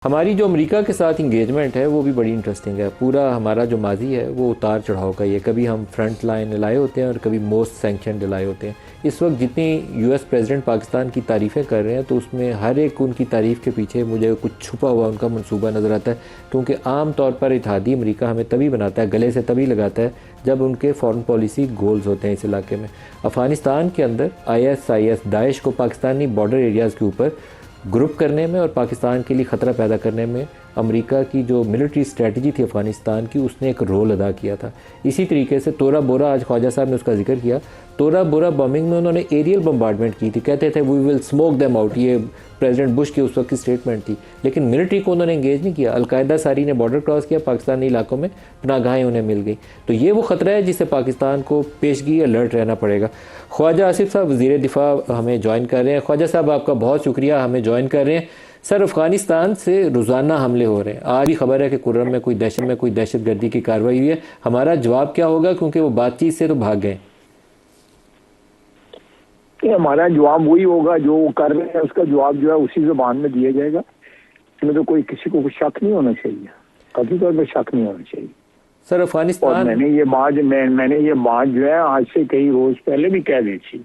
हमारी जो अमेरिका के साथ इंगेजमेंट है वो भी बड़ी इंटरेस्टिंग है। पूरा हमारा जो माजी है वो उतार चढ़ाव का ही है। कभी हम फ्रंट लाइन लाए होते हैं और कभी मोस्ट सैंक्शन लाए होते हैं। इस वक्त जितनी यूएस प्रेसिडेंट पाकिस्तान की तारीफ़ें कर रहे हैं तो उसमें हर एक उनकी तारीफ़ के पीछे मुझे कुछ छुपा हुआ उनका मंसूबा नज़र आता है, क्योंकि आम तौर पर इत्तेहादी अमेरिका हमें तभी बनाता है, गले से तभी लगाता है जब उनके फॉरेन पॉलिसी गोल्स होते हैं इस इलाके में। अफ़गानिस्तान के अंदर ISIS दाइश को पाकिस्तानी बॉर्डर एरियाज़ के ऊपर ग्रुप करने में और पाकिस्तान के लिए ख़तरा पैदा करने में अमेरिका की जो मिलिट्री स्ट्रेटजी थी अफ़गानिस्तान की, उसने एक रोल अदा किया था। इसी तरीके से तोरा बोरा, आज ख्वाजा साहब ने उसका जिक्र किया, तोरा बोरा बॉम्बिंग में उन्होंने एरियल बम्बार्डमेंट की थी। कहते थे we will smoke them out, ये प्रेसिडेंट बुश की उस वक्त की स्टेटमेंट थी, लेकिन मिलिट्री को उन्होंने इंगेज नहीं किया। अलकायदा सारी ने बॉर्डर क्रॉस किया, पाकिस्तानी इलाकों में पनागाहें उन्हें मिल गई। तो ये वो ख़तरा है जिससे पाकिस्तान को पेशगी अलर्ट रहना पड़ेगा। ख्वाजा आसिफ साहब वज़ीर दिफा हमें ज्वाइन कर रहे हैं। ख्वाजा साहब आपका बहुत शुक्रिया हमें ज्वाइन कर रहे हैं। सर, अफ़गानिस्तान से रोज़ाना हमले हो रहे हैं। आज भी खबर है कि कुर्रम में कोई दहशत गर्दी की कार्रवाई हुई है। हमारा जवाब क्या होगा, क्योंकि वो बातचीत से तो भाग गए? हमारा जवाब वही होगा जो वो कर रहे हैं, उसका जवाब जो है उसी ज़बान में दिया जाएगा। इसमें तो कोई किसी को शक नहीं होना चाहिए, कभी तौर पर शक नहीं होना चाहिए। सर, अफगानिस्तान, और मैंने ये बात जो है आज से कई रोज पहले भी कह दी थी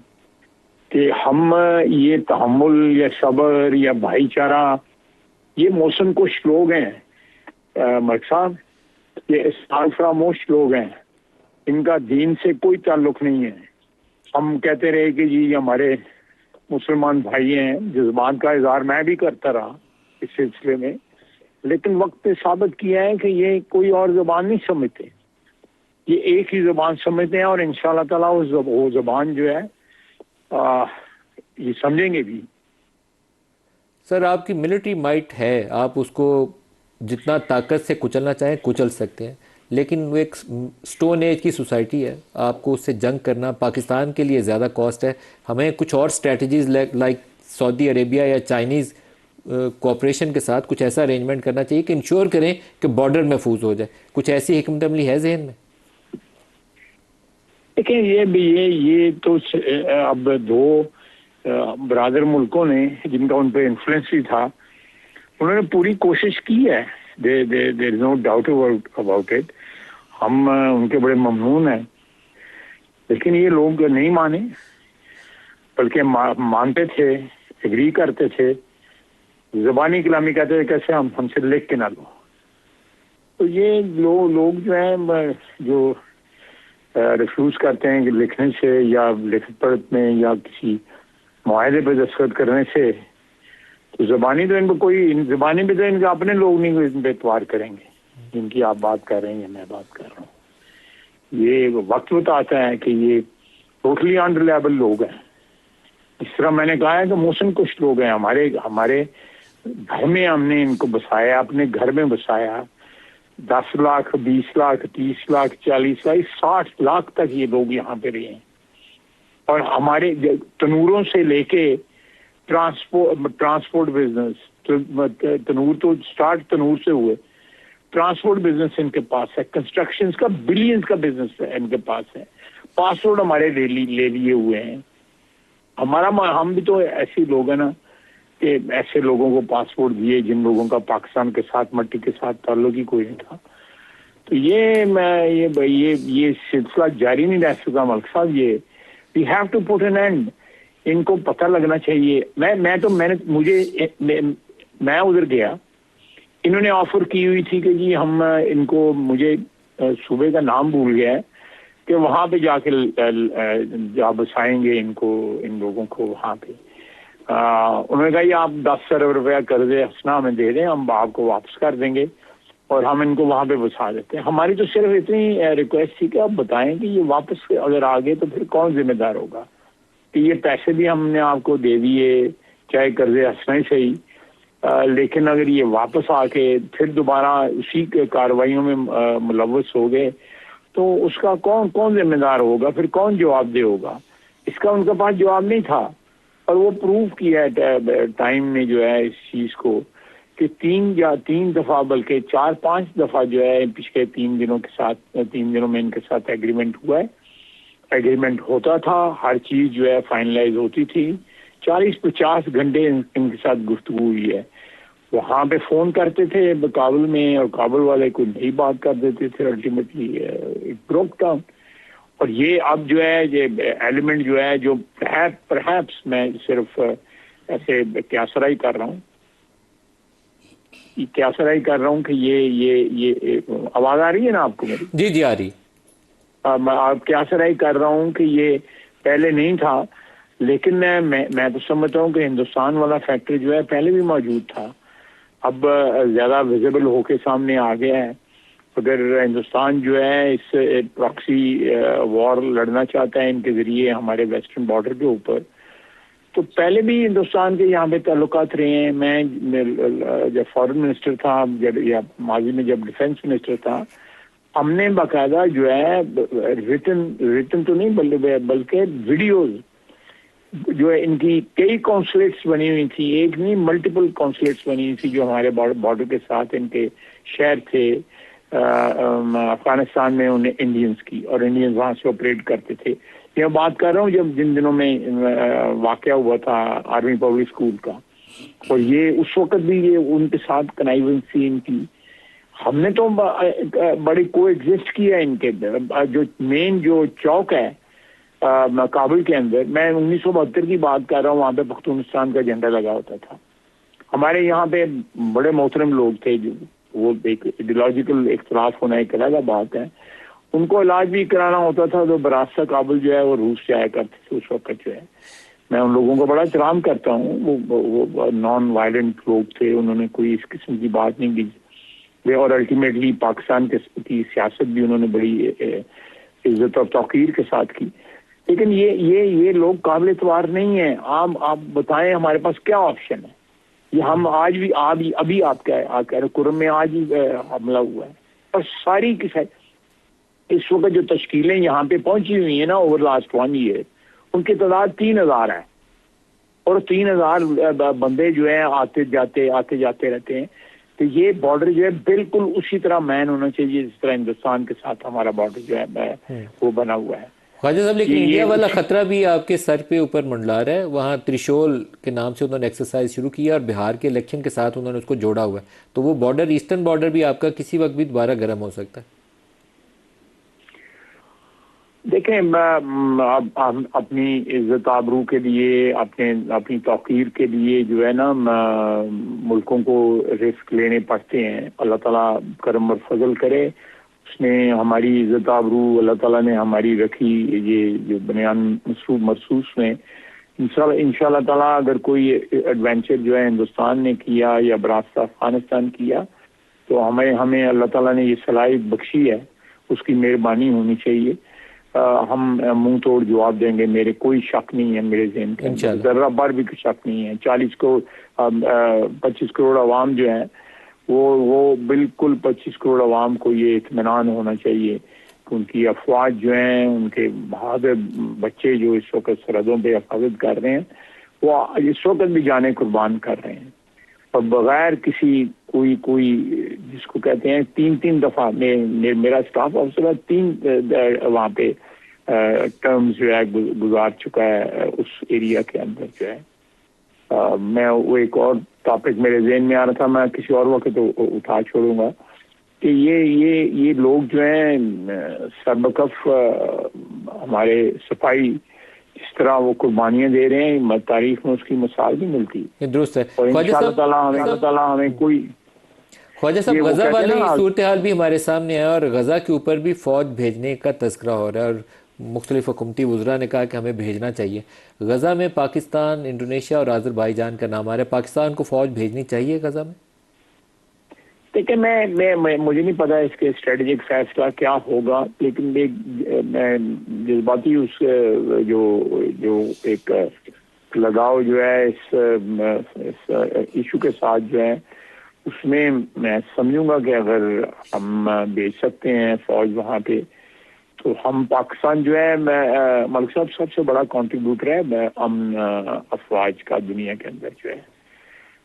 कि हम ये तहम्मुल या सब्र या भाईचारा, ये मौसम कुछ लोग हैं मलिक साहब, ये इस्लाम फरामोश लोग हैं, इनका दीन से कोई ताल्लुक नहीं है। हम कहते रहे कि जी हमारे मुसलमान भाई हैं, जज्बात का इजहार मैं भी करता रहा इस सिलसिले में, लेकिन वक्त ने साबित किया है कि ये कोई और ज़बान नहीं समझते, ये एक ही ज़बान समझते हैं। और इंशाअल्लाह ताला वो ज़बान जो है ये समझेंगे भी। सर, आपकी मिलिट्री माइट है, आप उसको जितना ताकत से कुचलना चाहें कुचल सकते हैं, लेकिन वो एक स्टोन एज की सोसाइटी है। आपको उससे जंग करना पाकिस्तान के लिए ज़्यादा कॉस्ट है। हमें कुछ और स्ट्रेटजीज लाइक सऊदी अरेबिया या चाइनीज़ कोऑपरेशन के साथ कुछ ऐसा अरेंजमेंट करना चाहिए कि इंश्योर करें कि बॉर्डर महफूज हो जाए। कुछ ऐसी हिकमत अमली है जहन में? देखिए ये तो अब दो ब्रादर मुल्कों ने जिनका उन पर इन्फ्लुएंस भी था, उन्होंने पूरी कोशिश की है। There is no doubt about it. हम उनके बड़े ममनून हैं, लेकिन ये लोग नहीं माने, बल्कि मानते थे, एग्री करते थे, ज़बानी कलामी कहते थे कैसे हम हमसे लिख के ना लो। तो ये लोग जो है जो रिफ्यूज करते हैं कि लिखने से या लिखत पढ़त में या किसी मुआहदे पर दस्तखत करने से, तो ज़बानी तो इनको कोई, ज़बानी भी तो इनके अपने लोग नहीं इन पर एतवार करेंगे जिनकी आप बात कर रहे हैं या मैं बात कर रहा हूँ। ये वक्त बताता है कि ये टोटली अनरिलायबल लोग हैं। इस तरह मैंने कहा है कि मौसम कुछ लोग हैं, हमारे घर में हमने इनको बसाया, अपने घर में बसाया। 10 लाख, 20 लाख, 30 लाख, 40 लाख, 60 लाख तक ये लोग यहाँ पे रहे हैं। और हमारे तनूरों से लेके ट्रांसपोर्ट बिजनेस, तनूर तो स्टार्ट तनूर से हुए, ट्रांसपोर्ट बिजनेस इनके पास है, कंस्ट्रक्शन का बिलियंस का बिजनेस है इनके पास है, पासपोर्ट हमारे ले लिए हुए हैं। हम भी तो ऐसे लोग हैं ना कि ऐसे लोगों को पासपोर्ट दिए जिन लोगों का पाकिस्तान के साथ, मट्टी के साथ ताल्लुक ही कोई नहीं था। तो ये सिलसिला जारी नहीं रह सका मलिक साहब। ये we have to put an end. इनको पता लगना चाहिए। मैं उधर गया, इन्होंने ऑफर की हुई थी कि जी हम इनको, मुझे सूबे का नाम भूल गया है, कि वहां पे जाके जा बसाएंगे इनको, इन लोगों को वहां पे। उन्होंने कहा ये आप 10 अरब रुपया कर्जे हसना हमें दे दें, हम आपको वापस कर देंगे और हम इनको वहां पे बसा देते हैं। हमारी तो सिर्फ इतनी रिक्वेस्ट थी कि आप बताएं कि ये वापस अगर आ गए तो फिर कौन जिम्मेदार होगा, कि ये पैसे भी हमने आपको दे दिए, चाहे कर्जे हंसना ही सही, लेकिन अगर ये वापस आके फिर दोबारा उसी कार्रवाइयों में मुलव्वस हो गए तो उसका कौन जिम्मेदार होगा, फिर कौन जवाबदेह होगा? इसका उनके पास जवाब नहीं था। और वो प्रूव किया है टाइम में जो है इस चीज को, कि 3 दफा बल्कि 4-5 दफा जो है पिछले 3 दिनों में इनके साथ एग्रीमेंट हुआ है। एग्रीमेंट होता था, हर चीज जो है फाइनलाइज होती थी। 40-50 घंटे इनके साथ गुफ्तगू हुई है। वहाँ पे फ़ोन करते थे काबुल में, और काबुल वाले कोई नई बात कर देते थे, अल्टीमेटली इट ब्रोक डाउन। और ये अब जो है ये एलिमेंट जो है, जो परहैप्स मैं सिर्फ ऐसे क्यासराई कर रहा हूँ, क्यासराई कर रहा हूँ कि ये आवाज़ आ रही है ना आपको मेरी? जी जी आ रही। मैं आप क्यासराई कर रहा हूँ कि ये पहले नहीं था, लेकिन मैं तो समझता हूँ कि हिंदुस्तान वाला फैक्टर जो है पहले भी मौजूद था, अब ज़्यादा विजिबल होके सामने आ गया है। अगर हिंदुस्तान जो है इस प्रॉक्सी वॉर लड़ना चाहता है इनके ज़रिए हमारे वेस्टर्न बॉर्डर के ऊपर, तो पहले भी हिंदुस्तान के यहाँ पे ताल्लुकात रहे हैं। मैं जब फॉरेन मिनिस्टर था, जब या माजी में जब डिफेंस मिनिस्टर था, हमने बाकायदा जो है रिटन तो नहीं बल्कि वीडियोज जो है इनकी कई कॉन्सुलेट्स बनी हुई थी, एक नहीं मल्टीपल कॉन्सुलेट्स बनी हुई थी जो हमारे बॉर्डर के साथ इनके शहर थे अफगानिस्तान में, उन्हें इंडियंस की, और इंडियंस वहाँ से ऑपरेट करते थे। ये बात कर रहा हूँ जब जिन दिनों में वाकया हुआ था आर्मी पब्लिक स्कूल का, और ये उस वक्त भी ये उनके साथ कनाइवेंस थी इनकी। हमने तो बड़ी को एग्जिस्ट किया इनके, जो मेन जो चौक है काबुल के अंदर, मैं 1972 की बात कर रहा हूँ, वहाँ पे पख्तूनिस्तान का झंडा लगा होता था। हमारे यहाँ पे बड़े मोहतरम लोग थे, जो वो एक आइडियोलॉजिकल इख्तलाफ होना एक अलग बात है, उनको इलाज भी कराना होता था तो बरास्ता काबुल जो है वो रूस से आया करते थे उस वक्त जो है। मैं उन लोगों को बड़ा एहतराम करता हूँ, वो नॉन वायलेंट लोग थे, उन्होंने कोई इस किस्म की बात नहीं की, और अल्टीमेटली पाकिस्तान की सियासत भी उन्होंने बड़ी इज्जत और तौकीर के साथ की। लेकिन ये लोग काबिल एतबार नहीं है। आप बताएं हमारे पास क्या ऑप्शन है? ये हम आज भी अभी आप कह रहे कुरम में आज ही हमला हुआ है, और सारी की सारी इस वक्त जो तश्कीलें यहाँ पे पहुंची हुई है ना ओवर लास्ट 1 ईयर, उनकी तादाद 3000 है, और 3000 बंदे जो है आते जाते रहते हैं। तो ये बॉर्डर जो है बिल्कुल उसी तरह मैन होना चाहिए जिस तरह हिंदुस्तान के साथ हमारा बॉर्डर जो है वो बना हुआ है। ख्वाजा साहब, लेकिन इंडिया वाला खतरा भी आपके सर पे ऊपर मंडला रहा है। वहाँ त्रिशूल के नाम से उन्होंने एक्सरसाइज शुरू किया और बिहार के इलेक्शन के साथ उन्होंने उसको जोड़ा हुआ है, तो वो बॉर्डर, ईस्टर्न बॉर्डर भी आपका किसी वक्त भी दोबारा गर्म हो सकता है। देखें, हम अपनी इज्जत आबरू के लिए, अपनी तौकीर के लिए जो है ना मुल्कों को रिस्क लेने पड़ते हैं। अल्लाह ताला करम और फजल करे, उसने हमारी इज्जत आबरू अल्लाह ताला ने हमारी रखी। ये जो बनियान मरसूस में इंशाल्लाह ताला अगर कोई एडवेंचर जो है हिंदुस्तान ने किया या बरास्ता अफगानिस्तान किया, तो हमें अल्लाह ताला ने ये सलाहियत बख्शी है, उसकी मेहरबानी होनी चाहिए। हम मुंह तोड़ जवाब देंगे, मेरे कोई शक नहीं है मेरे ज़हन के अंदर, जर्रा बार भी कोई शक नहीं है। 25 करोड़ आवाम जो है वो बिल्कुल 25 करोड़ आवाम को ये इत्मीनान होना चाहिए कि उनकी अफवाज जो हैं, उनके बहादुर बच्चे जो इस वक्त सरहदों पे हिफाजत कर रहे हैं, वो इस वक्त भी जाने कुर्बान कर रहे हैं, और बगैर किसी कोई जिसको कहते हैं 3 दफा मेरा स्टाफ ऑफिसर 3 वहाँ पे टर्म्स जो है गुजार चुका है उस एरिया के अंदर जो है। मैं वो एक और टॉपिक मेरे ज़हन में आ रहा था, मैं किसी और वक्त तो उठा छोड़ूंगा, कि ये लोग जो हैं सरबकफ हमारे सफाई इस तरह वो कुर्बानियां दे रहे हैं, तारीख में उसकी मिसाल भी मिलती है। दुरुस्त है। और इंशाअल्लाह ताला हमें कोई ख्वाजा साहब, गजा वाली सूरत हाल भी हमारे सामने है, और गजा के ऊपर भी फौज भेजने का तस्करा हो रहा है, और मुख्तलिफ हुकूमती वज़रा ने कहा कि हमें भेजना चाहिए। गजा में पाकिस्तान, इंडोनेशिया और आज़रबाईजान का नाम आ रहा है। पाकिस्तान को फौज भेजनी चाहिए गजा में? देखिए, मैं मुझे नहीं पता इसके स्ट्रेटेजिक फैसला क्या होगा, लेकिन मैं जज्बाती उस जो एक लगाव जो है इस इशू के साथ जो है, उसमें मैं समझूंगा कि अगर हम भेज सकते हैं फौज वहाँ पे, तो हम पाकिस्तान जो है, मलिक साहब सबसे बड़ा कंट्रीब्यूटर है अमन अफवाज का दुनिया के अंदर जो है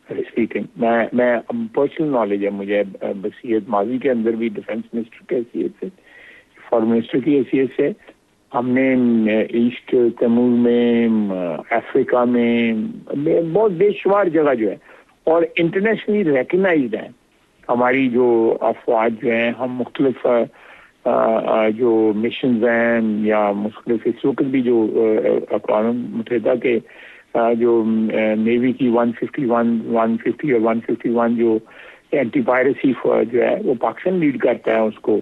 स्पीकिंग। मैं पर्सनल नॉलेज है मुझे, बसीयत माजी के अंदर भी डिफेंस मिनिस्टर की हैसियत से, फॉरेन मिनिस्टर की हैसियत से हमने ईस्ट तैमूर में, अफ्रीका में बहुत बेशुमार जगह जो है और इंटरनेशनली रिकग्नाइज्ड है। हमारी जो अफवाज जो हैं, हम मुख्तलिफ जो मिशन हैं या मुख्तलिफ इस वक्त भी जो अक़वाम मुत्तहिदा के जो नेवी की 151, 150 और 151 जो एंटी पायरेसी जो है वो पाकिस्तान लीड करता है उसको।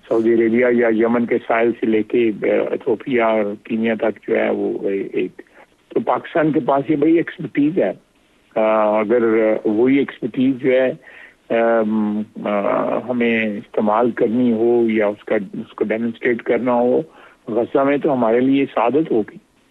सऊदी अरेबिया या यमन के साहिल से लेके इथियोपिया और कीनिया तक जो है वो एक, तो पाकिस्तान के पास ये बड़ी एक्सपर्टीज है। अगर वही एक्सपर्टीज जो है हमें इस्तेमाल करनी हो या उसको डेमोन्स्ट्रेट करना हो गज़ा में, तो हमारे लिए सादत होगी।